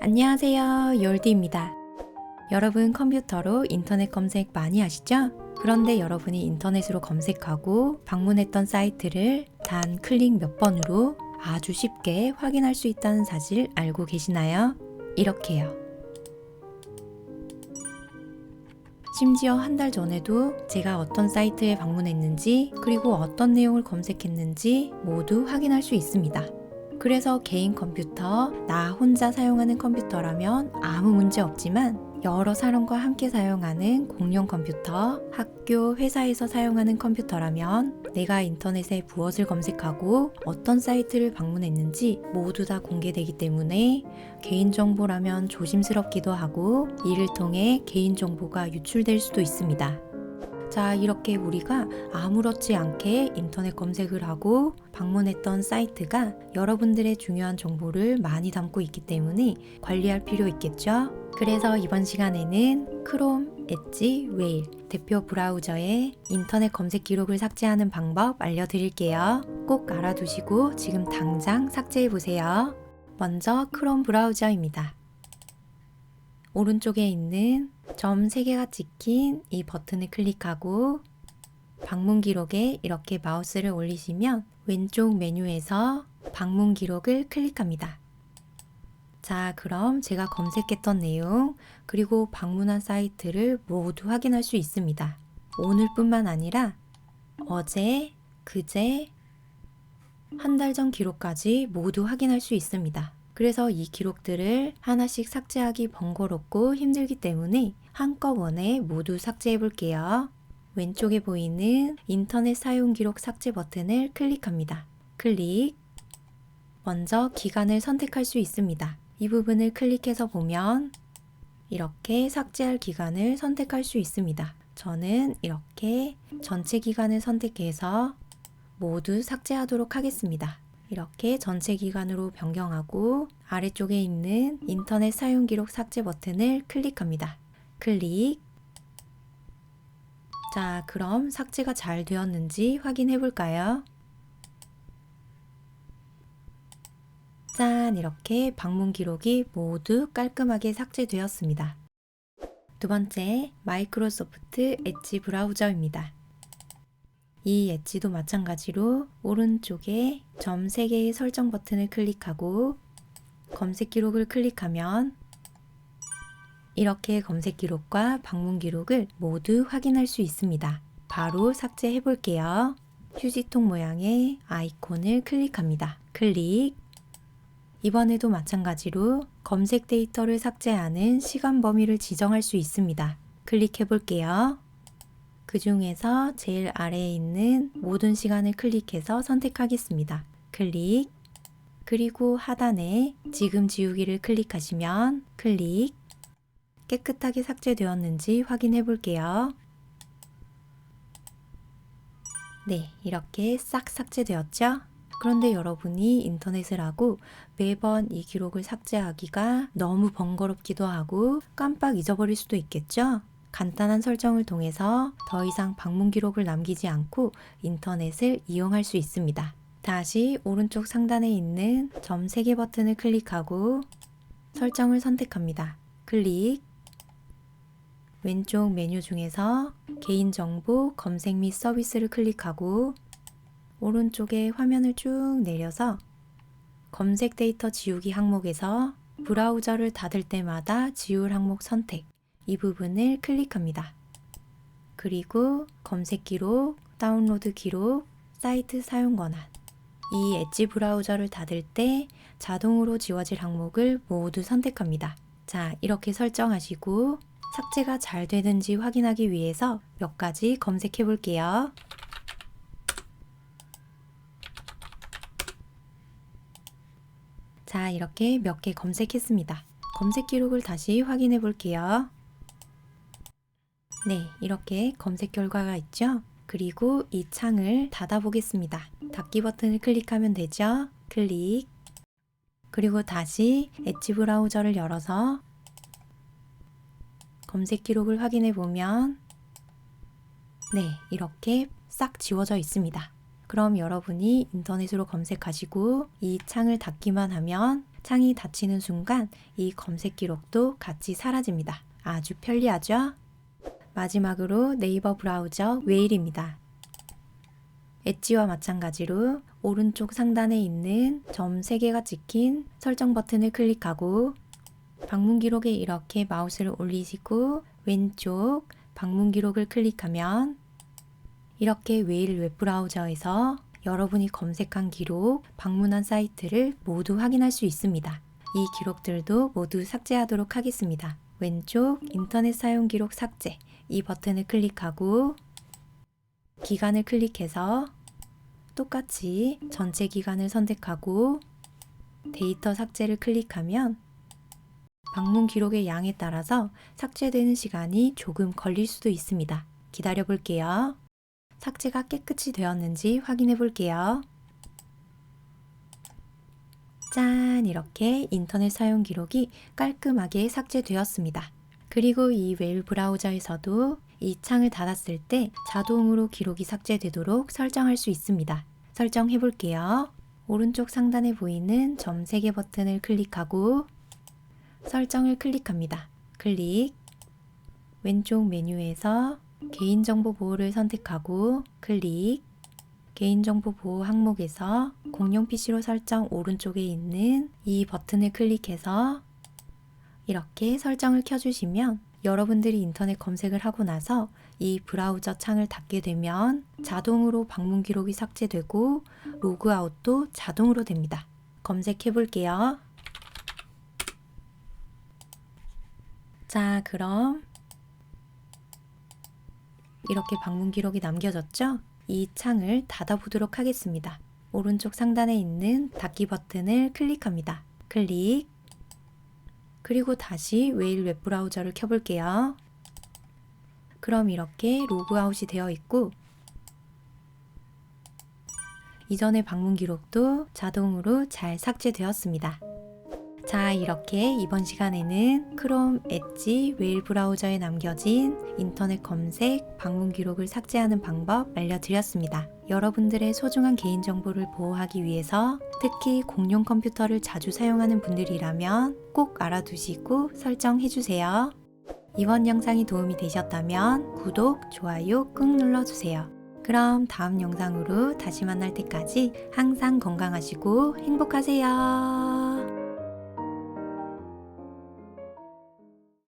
안녕하세요, 열디입니다. 여러분 컴퓨터로 인터넷 검색 많이 하시죠? 그런데 여러분이 인터넷으로 검색하고 방문했던 사이트를 단 클릭 몇 번으로 아주 쉽게 확인할 수 있다는 사실 알고 계시나요? 이렇게요. 심지어 한 달 전에도 제가 어떤 사이트에 방문했는지 그리고 어떤 내용을 검색했는지 모두 확인할 수 있습니다. 그래서 개인 컴퓨터, 나 혼자 사용하는 컴퓨터라면 아무 문제 없지만 여러 사람과 함께 사용하는 공용 컴퓨터, 학교, 회사에서 사용하는 컴퓨터라면 내가 인터넷에 무엇을 검색하고 어떤 사이트를 방문했는지 모두 다 공개되기 때문에 개인정보라면 조심스럽기도 하고 이를 통해 개인정보가 유출될 수도 있습니다. 자, 이렇게 우리가 아무렇지 않게 인터넷 검색을 하고 방문했던 사이트가 여러분들의 중요한 정보를 많이 담고 있기 때문에 관리할 필요 있겠죠? 그래서 이번 시간에는 크롬, 엣지, 웨일 대표 브라우저의 인터넷 검색 기록을 삭제하는 방법 알려드릴게요. 꼭 알아두시고 지금 당장 삭제해보세요. 먼저 크롬 브라우저입니다. 오른쪽에 있는 점 3개가 찍힌 이 버튼을 클릭하고 방문 기록에 이렇게 마우스를 올리시면 왼쪽 메뉴에서 방문 기록을 클릭합니다. 자, 그럼 제가 검색했던 내용 그리고 방문한 사이트를 모두 확인할 수 있습니다. 오늘뿐만 아니라 어제, 그제, 한 달 전 기록까지 모두 확인할 수 있습니다. 그래서 이 기록들을 하나씩 삭제하기 번거롭고 힘들기 때문에 한꺼번에 모두 삭제해 볼게요. 왼쪽에 보이는 인터넷 사용 기록 삭제 버튼을 클릭합니다. 클릭. 먼저 기간을 선택할 수 있습니다. 이 부분을 클릭해서 보면 이렇게 삭제할 기간을 선택할 수 있습니다. 저는 이렇게 전체 기간을 선택해서 모두 삭제하도록 하겠습니다. 이렇게 전체 기간으로 변경하고 아래쪽에 있는 인터넷 사용 기록 삭제 버튼을 클릭합니다. 클릭. 자, 그럼 삭제가 잘 되었는지 확인해 볼까요? 짠! 이렇게 방문 기록이 모두 깔끔하게 삭제되었습니다. 두 번째, 마이크로소프트 엣지 브라우저입니다. 이 엣지도 마찬가지로 오른쪽에 점 3개의 설정 버튼을 클릭하고 검색 기록을 클릭하면 이렇게 검색 기록과 방문 기록을 모두 확인할 수 있습니다. 바로 삭제해 볼게요. 휴지통 모양의 아이콘을 클릭합니다. 클릭. 이번에도 마찬가지로 검색 데이터를 삭제하는 시간 범위를 지정할 수 있습니다. 클릭해 볼게요. 그 중에서 제일 아래에 있는 모든 시간을 클릭해서 선택하겠습니다. 클릭. 그리고 하단에 지금 지우기를 클릭하시면 클릭. 깨끗하게 삭제되었는지 확인해 볼게요. 네, 이렇게 싹 삭제되었죠? 그런데 여러분이 인터넷을 하고 매번 이 기록을 삭제하기가 너무 번거롭기도 하고 깜빡 잊어버릴 수도 있겠죠? 간단한 설정을 통해서 더 이상 방문 기록을 남기지 않고 인터넷을 이용할 수 있습니다. 다시 오른쪽 상단에 있는 점 3개 버튼을 클릭하고 설정을 선택합니다. 클릭. 왼쪽 메뉴 중에서 개인정보 검색 및 서비스를 클릭하고 오른쪽에 화면을 쭉 내려서 검색 데이터 지우기 항목에서 브라우저를 닫을 때마다 지울 항목 선택 이 부분을 클릭합니다. 그리고 검색 기록, 다운로드 기록, 사이트 사용 권한 이 엣지 브라우저를 닫을 때 자동으로 지워질 항목을 모두 선택합니다. 자, 이렇게 설정하시고 삭제가 잘 되는지 확인하기 위해서 몇 가지 검색해 볼게요. 자, 이렇게 몇 개 검색했습니다. 검색 기록을 다시 확인해 볼게요. 네, 이렇게 검색 결과가 있죠? 그리고 이 창을 닫아 보겠습니다. 닫기 버튼을 클릭하면 되죠? 클릭. 그리고 다시 엣지 브라우저를 열어서 검색 기록을 확인해 보면 네, 이렇게 싹 지워져 있습니다. 그럼 여러분이 인터넷으로 검색하시고 이 창을 닫기만 하면 창이 닫히는 순간 이 검색 기록도 같이 사라집니다. 아주 편리하죠? 마지막으로 네이버 브라우저 웨일입니다. 엣지와 마찬가지로 오른쪽 상단에 있는 점 3개가 찍힌 설정 버튼을 클릭하고 방문 기록에 이렇게 마우스를 올리시고 왼쪽 방문 기록을 클릭하면 이렇게 웨일 웹브라우저에서 여러분이 검색한 기록, 방문한 사이트를 모두 확인할 수 있습니다. 이 기록들도 모두 삭제하도록 하겠습니다. 왼쪽 인터넷 사용 기록 삭제 이 버튼을 클릭하고 기간을 클릭해서 똑같이 전체 기간을 선택하고 데이터 삭제를 클릭하면 방문 기록의 양에 따라서 삭제되는 시간이 조금 걸릴 수도 있습니다. 기다려 볼게요. 삭제가 깨끗이 되었는지 확인해 볼게요. 짠! 이렇게 인터넷 사용 기록이 깔끔하게 삭제되었습니다. 그리고 이 웨일 브라우저에서도 이 창을 닫았을 때 자동으로 기록이 삭제되도록 설정할 수 있습니다. 설정해 볼게요. 오른쪽 상단에 보이는 점 3개 버튼을 클릭하고 설정을 클릭합니다. 클릭. 왼쪽 메뉴에서 개인정보 보호를 선택하고 클릭. 개인정보 보호 항목에서 공용 PC로 설정 오른쪽에 있는 이 버튼을 클릭해서 이렇게 설정을 켜주시면 여러분들이 인터넷 검색을 하고 나서 이 브라우저 창을 닫게 되면 자동으로 방문 기록이 삭제되고 로그아웃도 자동으로 됩니다. 검색해 볼게요. 자, 그럼 이렇게 방문 기록이 남겨졌죠? 이 창을 닫아보도록 하겠습니다. 오른쪽 상단에 있는 닫기 버튼을 클릭합니다. 클릭. 그리고 다시 웨일 웹브라우저를 켜볼게요. 그럼 이렇게 로그아웃이 되어 있고 이전의 방문 기록도 자동으로 잘 삭제되었습니다. 자, 이렇게 이번 시간에는 크롬, 엣지, 웨일 브라우저에 남겨진 인터넷 검색, 방문 기록을 삭제하는 방법 알려드렸습니다. 여러분들의 소중한 개인정보를 보호하기 위해서 특히 공용 컴퓨터를 자주 사용하는 분들이라면 꼭 알아두시고 설정해주세요. 이번 영상이 도움이 되셨다면 구독, 좋아요 꾹 눌러주세요. 그럼 다음 영상으로 다시 만날 때까지 항상 건강하시고 행복하세요.